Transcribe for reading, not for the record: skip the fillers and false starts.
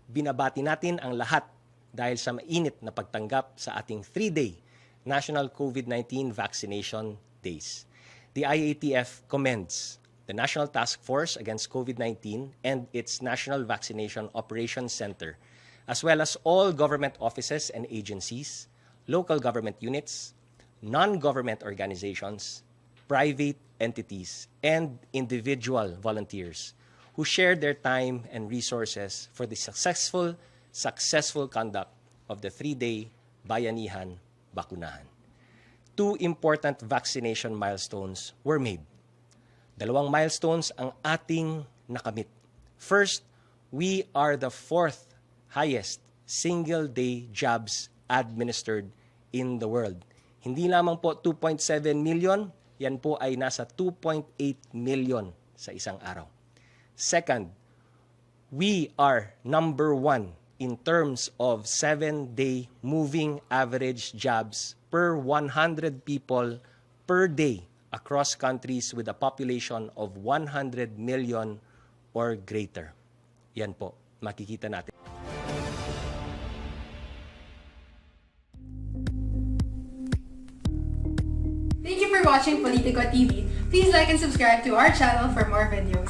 binabati natin ang lahat dahil sa mainit na pagtanggap sa ating 3-day National COVID-19 Vaccination Days. The IATF commends the National Task Force Against COVID-19 and its National Vaccination Operations Center, as well as all government offices and agencies, local government units, non-government organizations, private entities, and individual volunteers who shared their time and resources for the successful conduct of the 3-day Bayanihan Bakunahan. 2 important vaccination milestones were made. 2 milestones ang ating nakamit. First, we are the 4th highest single-day jabs administered in the world. Hindi lamang po 2.7 million, yan po ay nasa 2.8 million sa isang araw. Second, we are number 1 in terms of 7-day moving average jabs per 100 people per day across countries with a population of 100 million or greater. Yan po, makikita natin. Thank you for watching Politico TV. Please like and subscribe to our channel for more videos.